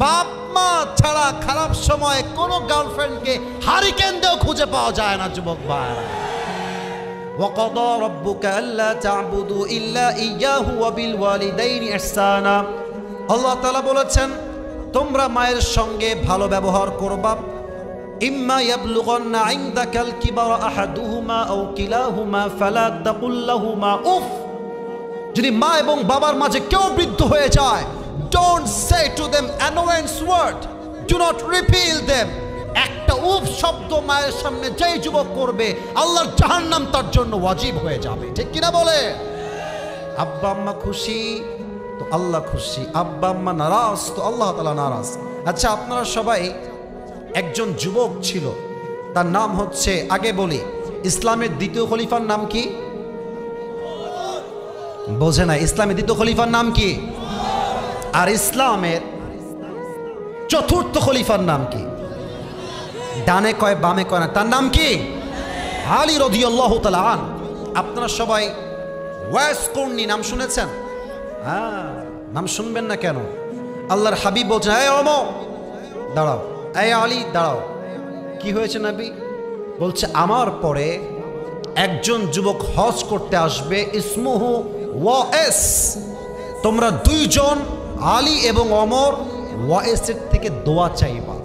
বাপ মা ছাড়া খারাপ সময় কোনো গার্লফ্রেন্ডকে হারিকেন দিয়েও খুঁজে পাওয়া যায় না যুবক ভাইরা। وَقَضَى رَبُّكَ أَلَّا تَعْبُدُوا إِلَّا إِيَّاهُ وَبِالْوَالِدَيْنِ إِحْسَانًا। আল্লাহ তাআলা বলেছেন তোমরা মায়ের সঙ্গে ভালো ব্যবহার করবা। ইম্মা ইয়াবলুগান্না ইনদাকাল কিবারা আহাদুহুমা আও কিলাহুমা ফালা তাকুল লাহুমা উফ। যদি মা এবং বাবার মাঝে কেউ বৃদ্ধ হয়ে যায়, don't say to them annoyance word, do not repeal them। একটা উফ শব্দ মায়ের সামনে যেই যুবক করবে আল্লাহর জাহান্নাম তার জন্য ওয়াজিব হয়ে যাবে, ঠিক কিনা বলে? আব্বা আম্মা খুশি তো আল্লাহ খুশি, আব্বা আম্মা নারাজ তো আল্লাহ তাআলা নারাজ। আচ্ছা, আপনারা সবাই, একজন যুবক ছিল, তার নাম হচ্ছে, আগে বলি, ইসলামের দ্বিতীয় খলিফার নাম কি? বোঝে না? ইসলামের দ্বিতীয় খলিফার নাম কি? আর ইসলামের চতুর্থ খলিফার নাম কি? ডানে কয় বামে কয় না, তার নাম কি? আলী রাদিয়াল্লাহু তাআলা আন। আপনারা সবাই ওয়াইস কর্নি নাম শুনেছেন? হ্যাঁ, নাম শুনবেন না কেন? আল্লাহর হাবিব বলছেন, এই ওমর দাঁড়াও, এই আলী দাঁড়াও। কি হয়েছে নবী? বলছে আমার পরে একজন যুবক হজ করতে আসবে, ইসমুহু ওয়াইস। তোমরা দুইজন আলী এবং ওমর ওয়াইসের থেকে দোয়া চাইবা।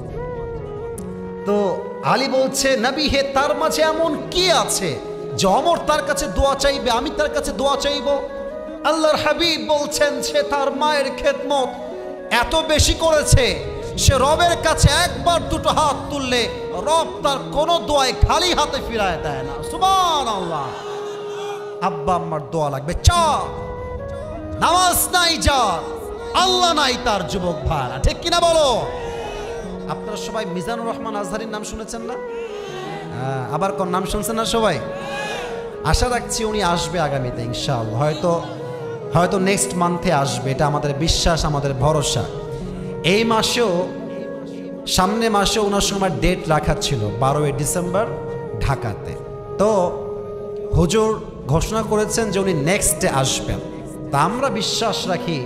তো আলী বলছে, নবী হে, তার মাঝে এমন কি আছে যে ওমর তার কাছে দোয়া চাইবে, আমি তার কাছে দোয়া চাইব? আল্লাহর হাবিব বলছেন সে তার মায়ের খেদমত এত বেশি করেছে, সে রবের কাছে একবার দুটো হাত তুললে রব তার কোনো দোয়ায় খালি হাতে ফিরায় দেয় না। সুবহানাল্লাহ। আব্বা আম্মার দোয়া লাগবে, চা নামাজ নাই যার, আল্লাহ নাই তার যুবক ভাইরা, ঠিক কিনা বলো? আপনারা সবাই মিজানুর রহমান আজহারির নাম শুনেছেন না? আবার কোন নাম শুনছেন না সবাই? আশা রাখছি উনি আসবে আগামীতে ইনশাআল্লাহ, হয়তো নেক্সট মান্থে আসবে, এটা আমাদের বিশ্বাস, আমাদের ভরসা। এই মাসেও, সামনে মাসে ওনার সময় ডেট রাখা ছিল 12ই ডিসেম্বর ঢাকাতে। তো হুজুর ঘোষণা করেছেন যে উনি নেক্সট ডে আসবেন। তা আমরা বিশ্বাস রাখি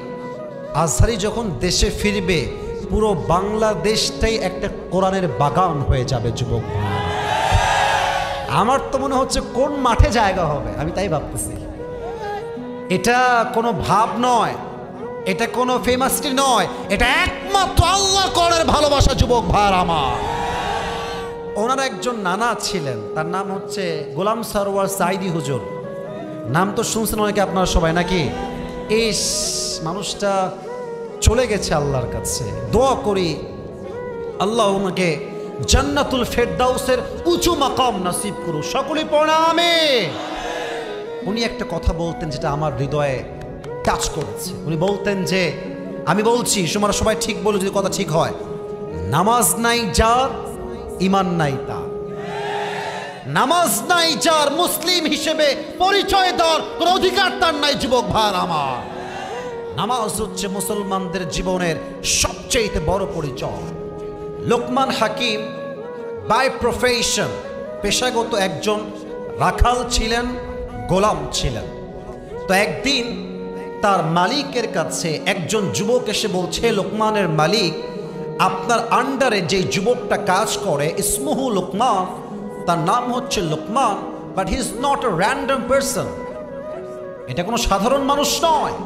আজহারি যখন দেশে ফিরবে পুরো বাংলাদেশটাই একটা কোরআনের বাগান হয়ে যাবে যুবক। আমার তো মনে হচ্ছে কোন মাঠে জায়গা হবে, আমি তাই ভাবতেছি। এটা কোনো ভাব নয়, এটা কোনো ফেমাসটি নয়, এটা একমাত্র আল্লাহ কোরআনের ভালোবাসা যুবক ভাইরা আমার। ওনার একজন নানা ছিলেন, তার নাম হচ্ছে গোলাম সরওয়ার সাইদি হুজুর। নাম তো শুনছেন অনেকে আপনারা সবাই নাকি? ইস, মানুষটা চলে গেছে আল্লাহর কাছে। দোয়া করি আল্লাহ ওনাকে জান্নাতুল ফেরদাউসের উঁচু মাকাম নসিব করুক। সকলেই পড়া আমিন। উনি একটা কথা বলতেন যেটা আমার হৃদয়ে টাচ করেছে। উনি বলতেন যে, আমি বলছি তোমরা সবাই ঠিক বলো যদি কথা ঠিক হয়, নামাজ নাই যার ঈমান নাই তার। নামাজ নাই যার মুসলিম হিসেবে পরিচয় দেওয়ার কোনো অধিকার তার নাই যুবক ভাই আমার। নামাজ হচ্ছে মুসলমানদের জীবনের সবচেয়ে বড় পরিচয়। লোকমান হাকিম বাই প্রফেশন, পেশাগত একজন রাখাল ছিলেন, গোলাম ছিলেন। তো একদিন তার মালিকের কাছে একজন যুবক এসে বলছে, লোকমানের মালিক, আপনার আন্ডারে যে যুবকটা কাজ করে ইসমুহু লোকমান, তার নাম হচ্ছে Lokman, but he is not a random person. এটা কোনো সাধারণ মানুষ নয়।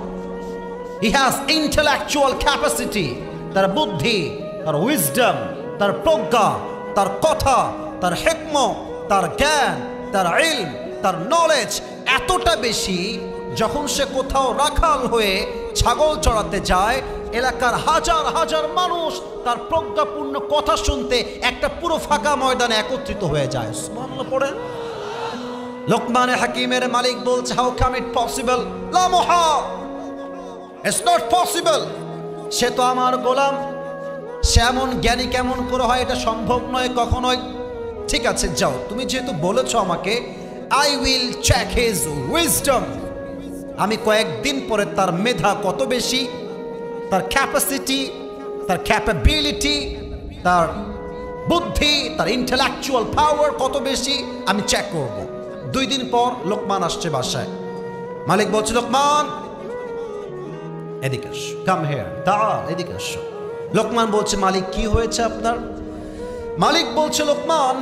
He has intellectual capacity. তার বুদ্ধি, তার উইজডম, তার প্রজ্ঞা, তার কথা, তার হিকমত, তার জ্ঞান, তার ইলম, তার নলেজ এতটা বেশি, যখন সে কোথাও রাখাল হয়ে ছাগল চড়াতে যায়, এলাকার হাজার হাজার মানুষ তার প্রজ্ঞাপূর্ণ কথা শুনতে একটা পুরো ফাঁকা ময়দানে একত্রিত হয়ে যায়। সুবহানাল্লাহ পড়েন। লোকমানে হাকিমের মালিক বলছে, হাউ কাম ইট পসিবল? লা মুহাল, ইটস নট পসিবল। সে তো আমার গোলাম, সে এমন জ্ঞানী কেমন করে হয়? এটা সম্ভব নয় কখনোই। ঠিক আছে, যাও, তুমি যেহেতু বলেছো আমাকে, I will check his wisdom. আমি কয়েকদিন পরে তার মেধা কত বেশি, তার ক্যাপাসিটি, তার ক্যাপাবিলিটি, তার বুদ্ধি, তার ইন্টেলেকচুয়াল পাওয়ার কত বেশি আমি চেক করব। 2 দিন পর লোকমান আসছে বাসায়। মালিক বলছে, লোকমান এদিকে আসো, কাম হিয়ার, দাঁড়া, এদিকে আসো। লোকমান বলছে, মালিক কি হয়েছে আপনার? মালিক বলছে, লোকমান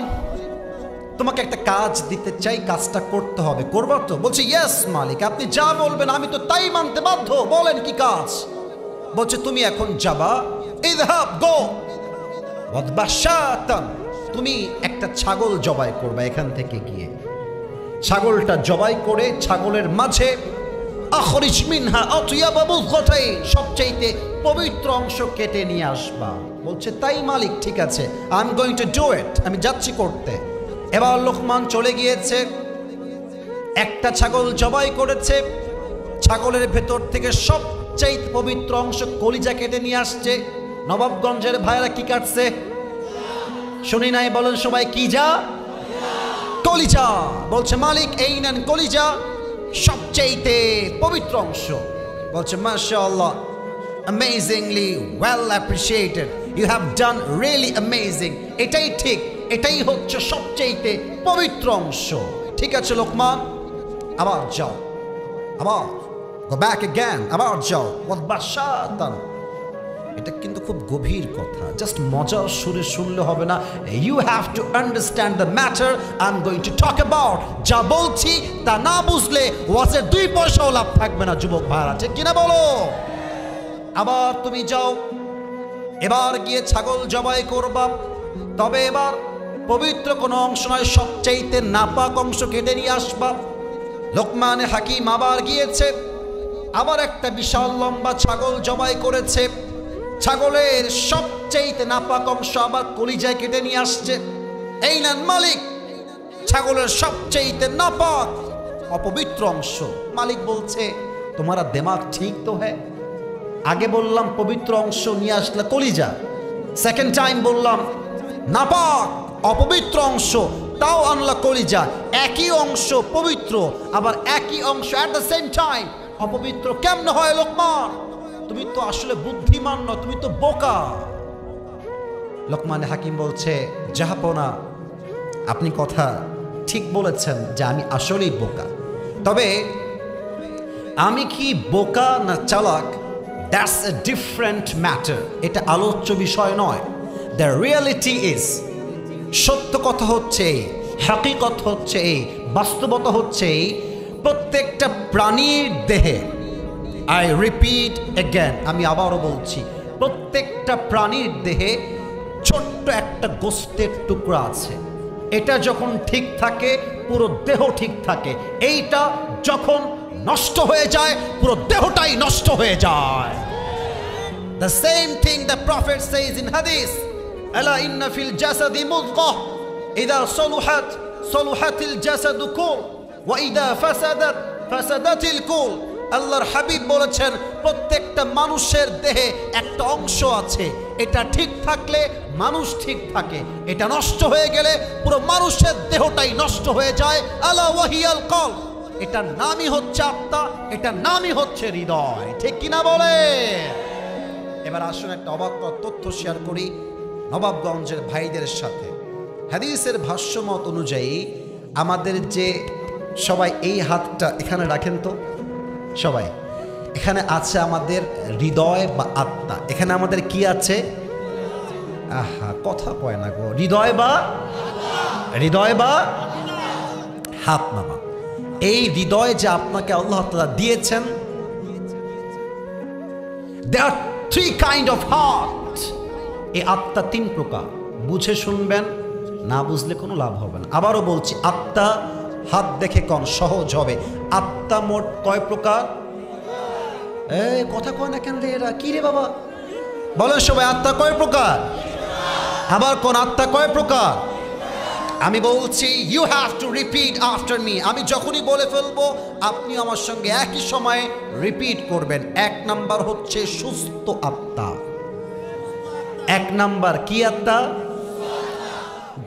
তোমাকে একটা কাজ দিতে চাই, কাজটা করতে হবে, করবো তো? বলছে, ইয়েস মালিক, আপনি যা বলবেন আমি তো তাই মানতে বাধ্য, বলেন কি কাজ? বলছে, তুমি এখন যাবা, ইযহাব গো ওয়াদবাশাতান, তুমি একটা ছাগল জবাই করবে এখান থেকে গিয়ে। ছাগলটা জবাই করে ছাগলের মাঝে আখরিজ মিনহা আতয়াবা বুযগাতাইন, সবচেয়ে পবিত্র অংশ কেটে নিয়ে আসবা। বলছে, তাই মালিক, ঠিক আছে, I am going to do it, আমি যাচ্ছি করতে। এবার লোকমান চলে গিয়েছে, একটা ছাগল জবাই করেছে, ছাগলের ভেতর থেকে সবচেয়ে পবিত্র অংশ কলিজা কেটে নিয়ে আসছে। নবাবগঞ্জের ভাইরা কি কাটছে শুনি নাই? বলেন সবাই, কি যা? কলিজা। বলছে, মালিক এই নেন কলিজা, সবচেয়ে পবিত্র অংশ। বলছে, মাশাআল্লাহ, amazingly well appreciated, you have done really amazing, এটাই ঠিক, এটাই হচ্ছে সবচেয়ে পবিত্র অংশ। ঠিক আছে লোকমান, আবার যাও, আবার go back again, আবার যাও ওয়াদবাশাতান। এটা কিন্তু খুব গভীর কথা, জাস্ট মজার সুরে শুনলে হবে না। You have to understand the matter I am going to talk about. যা বলছি তা না বুঝলে ওয়াজের 2 পয়সাও লাভ থাকবে না যুবক ভাইরা, ঠিক কিনা বলো? আবার তুমি যাও, এবার গিয়ে ছাগল জবাই করবা, তবে এবার পবিত্র কোনো অংশ নয়, সবচাইতে নাপাক অংশ কেটে নিয়ে আসবা। লোকমানে হাকিম আবার গিয়েছে, আবার একটা বিশাল লম্বা ছাগল জবাই করেছে, ছাগলের সবচেয়ে নাপাক অংশ আবার কলিজায় কেটে নিয়ে আসছে। এই নেন মালিক, ছাগলের সবচেয়ে নাপাক অপবিত্র অংশ। মালিক বলছে, তোমারা দিমাগ ঠিক তো হ্যাঁ? আগে বললাম পবিত্র অংশ নিয়ে আসলে কলিজা, সেকেন্ড টাইম বললাম নাপাক অপবিত্র অংশ, তাও আনলা কলিজা। একই অংশ পবিত্র, আবার একই অংশ অ্যাট দ্য সেম টাইম অপবিত্র কেমনে হয় লোকমান? তুমি তো আসলে বুদ্ধিমান না, তুমি তো বোকা। লোকমান হাকিম বলছে, জাহাপনা, আপনি কথা ঠিক বলেছেন যে আমি আসলেই বোকা, তবে আমি কি বোকা না চালাক, দ্যাটস এ ডিফারেন্ট ম্যাটার, এটা আলোচ্য বিষয় নয়। দ্য রিয়ালিটি ইজ, সত্য কথা হচ্ছে, হাকিকত হচ্ছে এই, বাস্তবতা হচ্ছে এই, প্রত্যেকটা প্রাণীর দেহে, আই রিপিট এগেন, আমি আবারও বলছি, প্রত্যেকটা প্রাণীর দেহে ছোট্ট একটা গোস্তের টুকরা আছে। এটা যখন ঠিক থাকে পুরো দেহ ঠিক থাকে, এইটা যখন নষ্ট হয়ে যায় পুরো দেহটাই নষ্ট হয়ে যায়। The same thing the Prophet says in Hadith, ألا إن في الجسد مضغة إذا صلحت صلحت الجسد كله وإذا فسدت فسدت الكل। আল্লাহর হাবিব বলেছেন, প্রত্যেকটা মানুষের দেহে একটা অংশ আছে, এটা ঠিক থাকলে মানুষ ঠিক থাকে, এটা নষ্ট হয়ে গেলে পুরো মানুষের দেহটাই নষ্ট হয়ে যায়। আলা ওয়াহিয়াল কলব, এটার নামই হচ্ছে আত্মা, এটার নামই হচ্ছে হৃদয়, ঠিক কিনা বলে? এবার আসুন একটা অবাক তথ্য শেয়ার করি নবাবগঞ্জের ভাইদের সাথে। হাদিসের ভাষ্যমত অনুযায়ী আমাদের যে সবাই এই হাতটা এখানে রাখেন তো, সবাই এখানে আছে আমাদের হৃদয় বা আত্মা। এখানে আমাদের কি আছে? আহা, কথা কয় না গো। হৃদয় বা হাত নামা। এই হৃদয় যে আপনাকে আল্লাহ তাআলা দিয়েছেন, there are 3 kind of heart। এই আত্মা 3 প্রকার, বুঝে শুনবেন, না বুঝলে কোনো লাভ হবে না। আবারও বলছি, আত্মা হাত দেখে কোন সহজ হবে। আত্মা মোট কয় প্রকার? কথা কয় না কেন রে এরা, কি রে বাবা? বলেন সবাই, আত্মা কয় প্রকার? আবার কোন আত্মা কয় প্রকার? আমি বলছি, you have to repeat after me. আমি যখনই বলে ফেলবো আপনি আমার সঙ্গে একই সময়ে রিপিট করবেন। 1 নাম্বার হচ্ছে সুস্থ আত্মা। 1 নাম্বার কি আত্মা?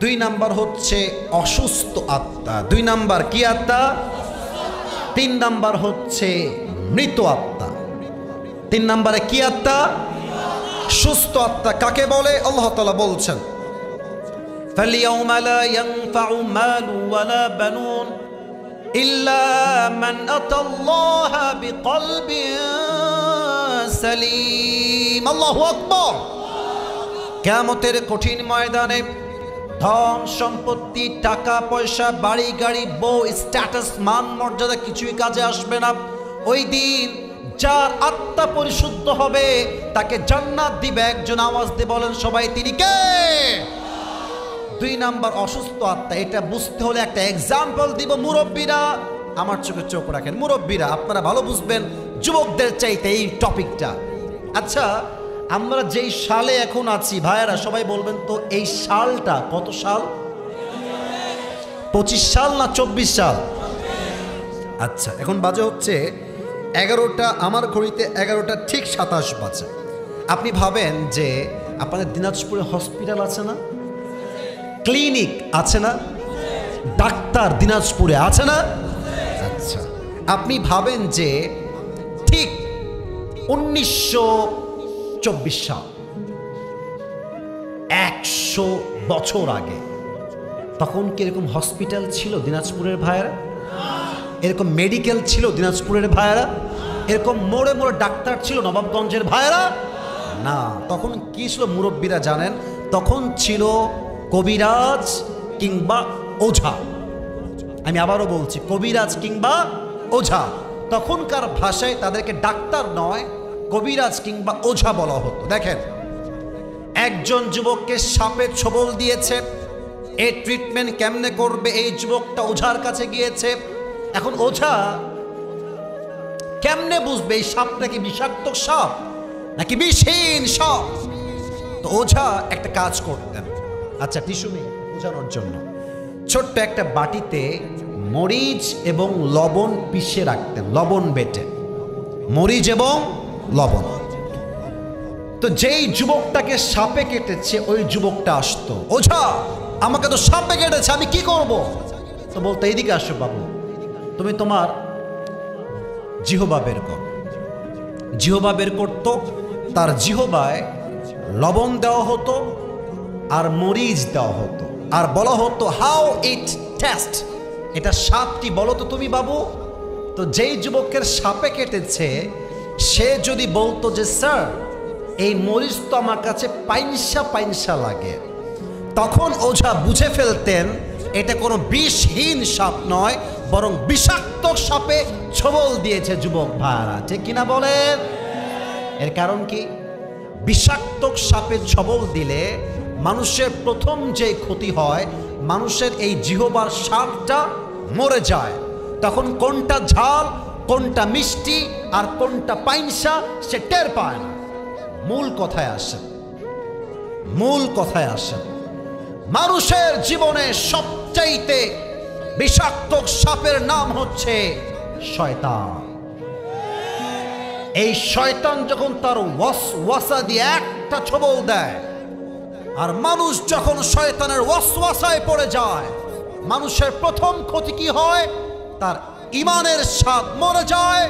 2 নাম্বার হচ্ছে অসুস্থ আত্মা। 2 নাম্বার কি আত্মা? 3 নাম্বার হচ্ছে মৃত আত্মা। 3 নাম্বারে কি আত্মা? সুস্থ আত্মা। কাকে বলে? আল্লাহ তাআলা বলছেন, فَالْيَوْمَ لَا يَنْفَعُ مَالٌ وَلَا بَنُونَ إِلَّا مَنْ أَتَى اللَّهَ بِقَلْبٍ سَلِيمٍ। আল্লাহু আকবার। কিয়ামতের কঠিন ময়দানে ধন সম্পত্তি, টাকা পয়সা, বাড়ি গাড়ি, বউ, স্ট্যাটাস, মান মর্যাদা কিছুই কাজে আসবে না। ওই দিন যার আত্মা পরিশুদ্ধ হবে তাকে জান্নাত দিবে একজন। আওয়াজ দিয়ে বলেন সবাই, তিনি কে? 2 নাম্বার অসুস্থ আত্মা। এটা বুঝতে হলে একটা এক্সাম্পল দিব। মুরব্বীরা আমার চোখে চোখ রাখেন, মুরব্বীরা আপনারা ভালো বুঝবেন যুবকদের চাইতে এই টপিকটা। আচ্ছা, আমরা যেই সালে এখন আছি, ভাইয়েরা সবাই বলবেন তো এই সালটা কত সাল? 25 সাল না 24 সাল? আচ্ছা, এখন বাজে হচ্ছে 11টা, আমার ঘড়িতে 11টা ঠিক 27 বাজে। আপনি ভাবেন যে আপনাদের দিনাজপুরে হসপিটাল আছে না, ক্লিনিক আছে না, ডাক্তার দিনাজপুরে আছে না? আচ্ছা, আপনি ভাবেন যে ঠিক 1924 সাল, 100 বছর আগে, তখন কি এরকম হসপিটাল ছিল দিনাজপুরের ভাইয়েরা? এরকম মেডিকেল ছিল দিনাজপুরের ভাইয়েরা? এরকম মোড়ে মোড়ে ডাক্তার ছিল নবাবগঞ্জের ভাইয়েরা? না। তখন কি ছিল মুরব্বীরা জানেন? তখন ছিল কবিরাজ কিংবা ওঝা। আমি আবারও বলছি, কবিরাজ কিংবা ওঝা। তখনকার ভাষায় তাদেরকে ডাক্তার নয়, কবিরাজ কিংবা ওঝা বলা হতো। দেখেন, একজন যুবককে সাপে ছোবল দিয়েছে, এই ট্রিটমেন্ট কেমনে করবে, এই যুবকটা ওঝার কাছে গিয়েছে। এখন ওঝা কেমনে বুঝবে এই সাপটা কি বিষাক্ত সাপ নাকি বিষহীন সাপ? তো ওঝা একটা কাজ করতেন। আচ্ছা, টিস্যু নেই বোঝানোর জন্য। ছোট্ট একটা বাটিতে মরিচ এবং লবণ পিষে রাখতেন, লবণ বেটে, মরিচ এবং লবণ। তো যেই যুবকটাকে সাপে কেটেছে ওই যুবকটা আসতো, ওঝা আমাকে তো সাপে কেটেছে, আমি কি করব? তো বলতো, এইদিকে আসো বাবু, তুমি তোমার জিহবা বের কর। জিহবা বের করতো, তার জিহবায় লবণ দেওয়া হতো আর মরিচ দেওয়া হতো, আর বলা হতো হাউ ইট টেস্ট, এটা সাপ কি বলো তো তুমি বাবু। তো যেই যুবকের সাপে কেটেছে সে যদি বলতো যে স্যার এই মরিচ তো আমার কাছে পাইনসা পাইনসা লাগে, তখন ওঝা বুঝে ফেলতেন এটা কোনো বিষহীন সাপ নয়, বরং বিষাক্ত সাপে ছোবল দিয়েছে যুবক ভাইরা। ঠিক কিনা বলেন? এর কারণ কি? বিষাক্ত সাপে ছোবল দিলে মানুষের প্রথম যে ক্ষতি হয়, মানুষের এই জিহবার স্বাদটা মরে যায়। তখন কোনটা ঝাল, কোনটা মিষ্টি আর কোনটা পাইনসা সে টের পায় না। মূল কথায় আসে, মানুষের জীবনে সবচাইতে বিষাক্ত সাপের নাম হচ্ছে শয়তান। এই শয়তান যখন তার ওয়াসওয়াসা দিয়ে একটা ছোবল দেয়, আর মানুষ যখন শয়তানের ওয়াসওয়াসায় পড়ে যায়, মানুষের প্রথম ক্ষতি কি হয়? তার ঈমানের স্বাদ মরে যায়।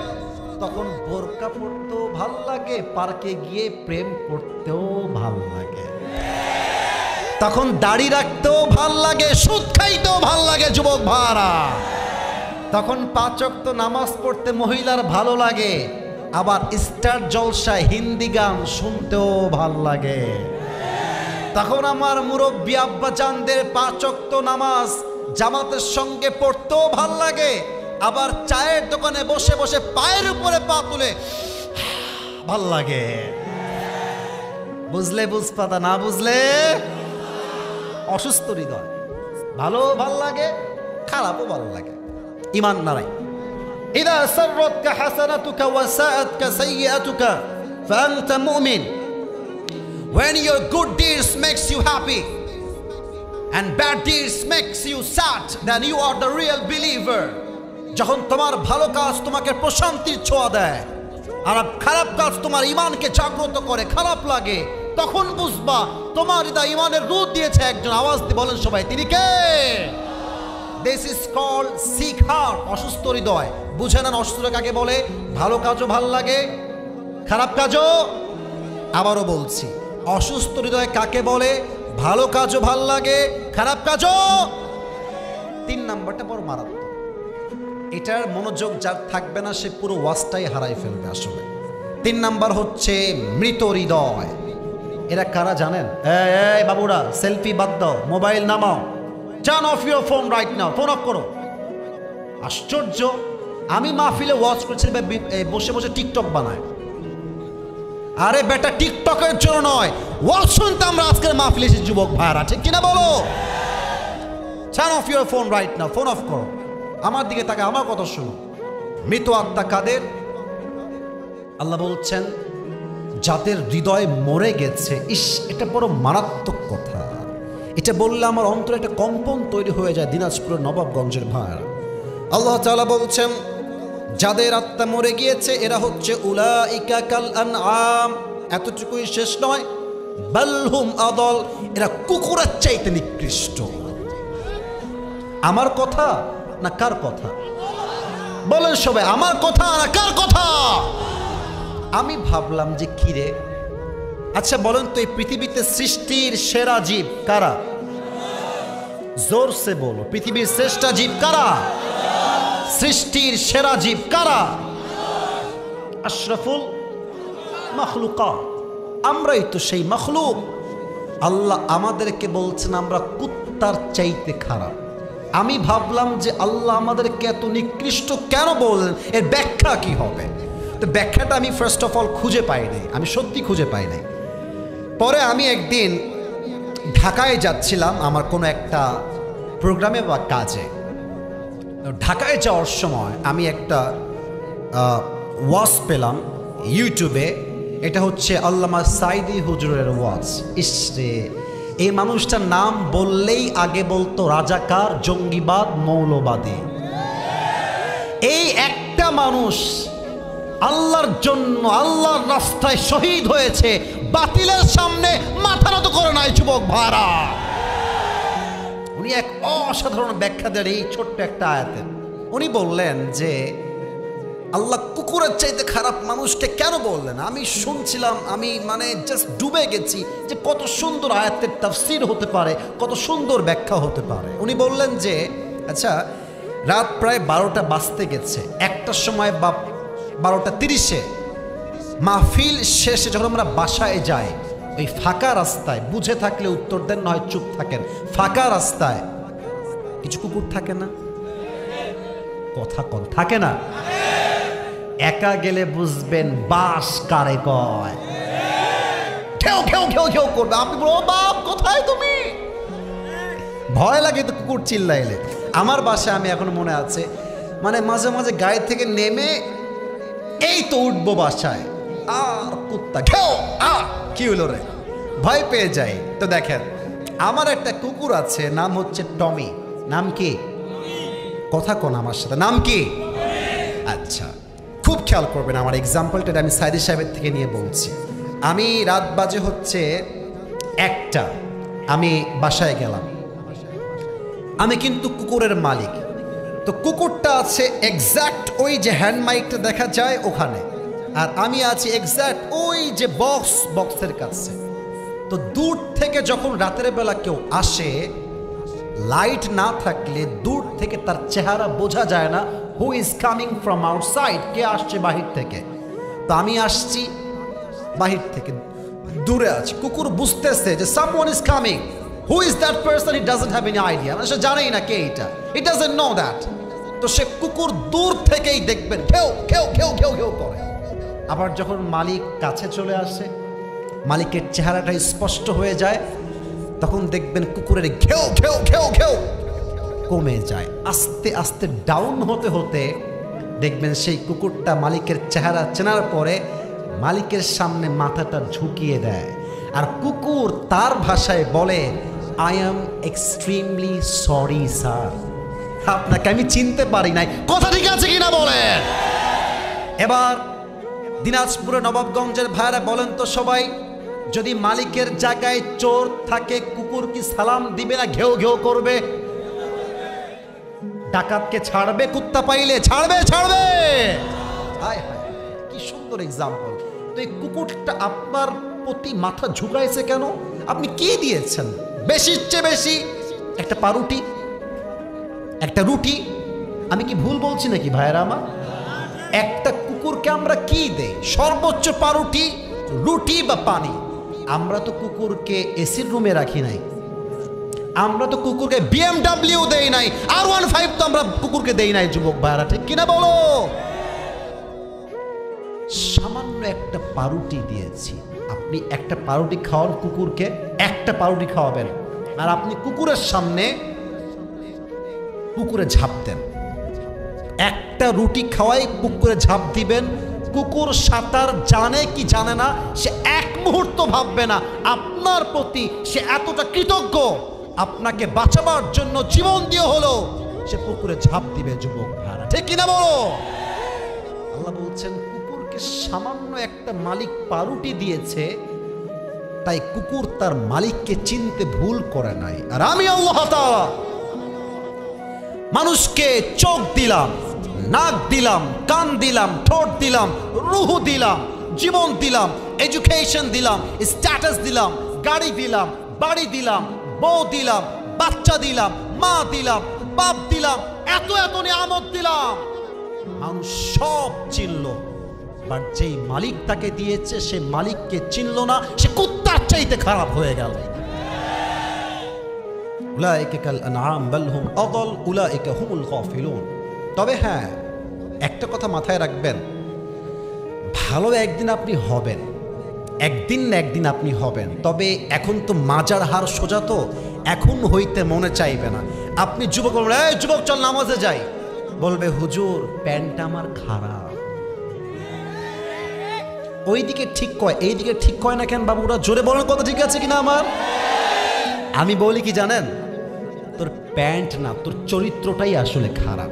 তখন বোরকা পড়তেও ভাল লাগে, পার্কে গিয়ে প্রেম করতেও ভাল লাগে, তখন দাড়ি রাখতেও ভাল লাগে, সুদ খাইতেও ভাল লাগে যুবক ভাইরা। তখন 5 ওয়াক্ত নামাজ পড়তে মহিলার ভালো লাগে, আবার স্টার জলসায় হিন্দি গান শুনতেও ভাল লাগে। তখন আমার মুরব্বী আব্বা জানদের 5 ওয়াক্ত নামাজ জামাতের সঙ্গে পড়তেও ভাল লাগে, আবার চায়ের দোকানে বসে বসে পায়ের উপরে পা তুলে ভাল লাগে। বুঝলে বুঝপাতা, না বুঝলে অসুস্থ হৃদয়। ভালো ভাল লাগে, খারাপও ভালো লাগে। ঈমান নারাই। ইদা সাররাতকা হাসানাতুকা ওয়া সাআতকা সাইয়্যাতুকা ফাআনতা মুমিন। When your good deeds makes you happy and bad deeds makes you sad, then you are the real believer. যখন তোমার ভালো কাজ তোমাকে প্রশান্তির ছোঁয়া দেয় আর খারাপ কাজ তোমার ঈমানকে জাগ্রত করে, খারাপ লাগে, তখন বুঝবা তোমার হৃদয় ঈমানের রূপ দিয়েছে একজন। আওয়াজ দিয়ে বলেন সবাই, তিনি কে? This is called sick heart, অসুস্থ হৃদয়। বুঝে না অসুস্থ কাকে বলে? ভালো কাজও ভাল লাগে, খারাপ কাজও। আবারও বলছি, অসুস্থ হৃদয় কাকে বলে? ভালো কাজও ভাল লাগে, খারাপ কাজও। 3 নাম্বারটা বড় মারাত্মক। এটার মনোযোগ যার থাকবে না সে পুরো ওয়াজটাই হারাই ফেলবে আসলে। 3 নাম্বার হচ্ছে মৃত হৃদয়। এরা কারা জানেন? এই বাবুরা, সেলফি বাদ দাও, মোবাইল নামাও, turn off your phone right now, phone off করো। আশ্চর্য, আমি মাহফিলে ওয়াচ করছি, বসে বসে টিকটক বানায়। আরে বেটা, টিকটকের জন্য নয়, ওয়াচ শুনতে আমরা আজকের মাহফিলে এসে যুবক ভাইরা, ঠিক কিনা বলো? Turn off your phone right now, phone off করো। আমার দিকে তাকে, আমার কথা শুনো। মৃত আত্মা কাদের? আল্লাহ বলছেন যাদের হৃদয় মরে গেছে। ইস, এটা বড় মারাত্মক কথা। এটা বললে আমার অন্তরে একটা কম্পন তৈরি হয়ে যায়। দিনাজপুরের নবাবগঞ্জের ভাইরা, আল্লাহ তাআলা বলছেন যাদের আত্মা মরে গিয়েছে এরা হচ্ছে উলাইকা কাল আনআম। এতটুকুই শেষ নয়, বাল হুম আদল, এরা কুকুরের চাইতে নিকৃষ্ট। আমার কথা না কার কথা? বলেন সবাই, আমার কথা না কার কথা? আমি ভাবলাম যে কিরে, আচ্ছা বলেন তো, এই পৃথিবীতে সৃষ্টির সেরা জীব কারা? জোরসে বলো, পৃথিবীর শ্রেষ্ঠ জীব কারা? সৃষ্টির সেরা জীব কারা? আশরাফুল মাখলুকাত, আমরাই তো সেই মাখলুক। আল্লাহ আমাদেরকে বলছেন আমরা কুত্তার চাইতে খারাপ। আমি ভাবলাম যে আল্লাহ আমাদেরকে এত নিকৃষ্ট কেন বললেন, এর ব্যাখ্যা কি হবে? তো ব্যাখ্যাটা আমি ফার্স্ট অফ অল খুঁজে পাই নাই, আমি সত্যি খুঁজে পাই নাই। পরে আমি একদিন ঢাকায় যাচ্ছিলাম আমার কোনো একটা প্রোগ্রামে বা কাজে। ঢাকায় যাওয়ার সময় আমি একটা ওয়াজ পেলাম ইউটিউবে। এটা হচ্ছে আল্লামা সাইদি হুজুরের ওয়াজ। ইসরে, এই মানুষটার নাম বললেই আগে বলতো রাজাকার, জঙ্গিবাদ, মৌলবাদী। এই একটা মানুষ আল্লাহর জন্য আল্লাহর রাস্তায় শহীদ হয়েছে, বাতিলের সামনে মাথা নত করে নাই যুবক ভাইরা। উনি এক অসাধারণ ব্যাখ্যা দেন এই ছোট্ট একটা আয়াতে। উনি বললেন যে আল্লাহ কুকুরের চাইতে খারাপ মানুষকে কেন বললেন? আমি শুনছিলাম, আমি মানে জাস্ট ডুবে গেছি যে কত সুন্দর আয়াতের তাফসীর হতে পারে, কত সুন্দর ব্যাখ্যা হতে পারে। উনি বললেন যে আচ্ছা, রাত প্রায় 12টা বাজতে গেছে, একটার সময় বা 12:30-এ মাহফিল শেষে যখন আমরা বাসায় যাই, ওই ফাঁকা রাস্তায়, বুঝে থাকলে উত্তর দেন, নয় চুপ থাকেন, ফাঁকা রাস্তায় কিছু কুকুর থাকে না? কথা কন, থাকে না? একা গেলে বুঝবেন বাস কারে কয়। ঘেউ ঘেউ ঘেউ ঘেউ করবে, আপনি বলো বাপ কোথায় তুমি? ভয় লাগে তো কুকুর চিল্লাইলে। আমার বাসায় আমি এখন মনে আছে, মানে মাঝে মাঝে গায়ে থেকে নেমে এই তো উঠবো বাসায়, আর কুত্তা ঘেউ, কি হলো রে, ভয় পেয়ে যাই। তো দেখেন, আমার একটা কুকুর আছে, নাম হচ্ছে টমি। নাম কি? কথা কোন আমার সাথে, নাম কি? আচ্ছা, খুব খেয়াল করবেন আমার এক্সাম্পলটা, আমি সাইদি সাহেবের থেকে নিয়ে বলছি। আমি রাত বাজে হচ্ছে 1টা, আমি বাসায় গেলাম। আমি কিন্তু কুকুরের মালিক। তো কুকুরটা আছে এক্স্যাক্ট ওই যে হ্যান্ড মাইকটা দেখা যায় ওখানে, আর আমি আছি এক্স্যাক্ট ওই যে বক্সের কাছে। তো দূর থেকে যখন রাতের বেলা কেউ আসে, লাইট না থাকলে দূর থেকে তার চেহারা বোঝা যায় না, who is coming from outside, কে আসছে বাহির থেকে। তো আমি আসছি বাহির থেকে, দূরে আছি, কুকুর বুঝতেছে যে someone is coming. Who is that person? He doesn't have any idea, মানে সে জানেই না কে এটা, হি ডাজন্ট নো দ্যাট। তো সে কুকুর দূর থেকেই দেখবেন ঘেউ ঘেউ ঘেউ ঘেউ ঘেউ করে। আবার যখন মালিক কাছে চলে আসে, মালিকের চেহারাটা স্পষ্ট হয়ে যায়, তখন দেখবেন কুকুরের ঘেউ ঘেউ ঘেউ ঘেউ কমে যায়। আস্তে আস্তে ডাউন হতে হতে দেখবেন সেই কুকুরটা মালিকের চেহারা চেনার পরে মালিকের সামনে মাথাটা ঝুঁকিয়ে দেয়, আর কুকুর তার ভাষায় বলে, I am extremely sorry sir, আপনাকে আমি চিনতে পারি নাই। কথা ঠিক আছে কিনা বলেন? এবার দিনাজপুরে নবাবগঞ্জের ভাইরা বলেন তো সবাই, যদি মালিকের জায়গায় চোর থাকে, কুকুর কি সালাম দিবে না ঘেউ ঘেউ করবে? ডাকাতকে ছাড়বে কুত্তা পাইলে? ছাড়বে, ছাড়বে। হায় হায়, কি সুন্দর এক্সাম্পল। তো এই কুকুরটা আপনার প্রতি মাথা ঝুঁকাইছে কেন? আপনি কি দিয়েছেন? বেশির চেয়ে বেশি একটা পাউরুটি, একটা রুটি। আমি কি ভুল বলছি নাকি ভাইয়েরা আমার? একটা কুকুরকে আমরা কি দেই? সর্বোচ্চ পাউরুটি, রুটি বা পানি। আমরা তো কুকুরকে এসির রুমে রাখি নাই, আমরা তো কুকুরকে BMW দেই নাই, R15 তো আমরা কুকুরকে দেই নাই যুবক ভাইরা, ঠিক কিনা বলো? সামান্য একটা পাউরুটি দিয়েছি, আপনি একটা পাউরুটি খাওয়ান কুকুরকে, একটা পাউরুটি খাওয়াবেন, আর আপনি কুকুরের সামনে পুকুরে ঝাঁপ দেন, একটা রুটি খাওয়াই পুকুরে ঝাঁপ দিবেন, কুকুর সাঁতার জানে কি জানে না সে এক মুহূর্ত ভাববে না, আপনার প্রতি সে এতটা কৃতজ্ঞ, আপনাকে বাঁচাবার জন্য জীবন দিয়ে হলো সে পুকুরে ঝাঁপ দিবে যুবক ভাইরা, ঠিক কিনা বলো? আল্লাহ বলছেন কুকুরকে সামান্য একটা মালিক পাউরুটি দিয়েছে, তাই কুকুর তার মালিককে চিনতে ভুল করে নাই। আর আমি আল্লাহ তাআলা মানুষকে চোখ দিলাম, নাক দিলাম, কান দিলাম, ঠোঁট দিলাম, রূহ দিলাম, জীবন দিলাম, এডুকেশন দিলাম, স্ট্যাটাস দিলাম, গাড়ি দিলাম, বাড়ি দিলাম, বউ দিলাম, বাচ্চা দিলাম, মা দিলাম, বাপ দিলাম, এত এত নিয়ামত দিলাম, মানুষ সব চিনল, বাট যেই মালিক তাকে দিয়েছে সে মালিককে চিনল না, সে কুত্তার চাইতে খারাপ হয়ে গেল। উলাইকা কাল আনআম বাল হুম আদাল উলাইকা হুমুল গাফিলুন। তবে হ্যাঁ, একটা কথা মাথায় রাখবেন, ভালো একদিন আপনি হবেন, একদিন না একদিন আপনি হবেন, তবে এখন তো মাজার হার সোজা, তো এখন হইতে মনে চাইবে না। আপনি যুবক বলবেন, এই যুবক চল নামাজে যাই, বলবে হুজুর প্যান্টটা আমার খারাপ, ওইদিকে ঠিক কয় এইদিকে ঠিক কয় না কেন বাবুরা, জোরে বলেন কথা ঠিক আছে কিনা আমার? আমি বলি কি জানেন, তোর প্যান্ট না তোর চরিত্রটাই আসলে খারাপ।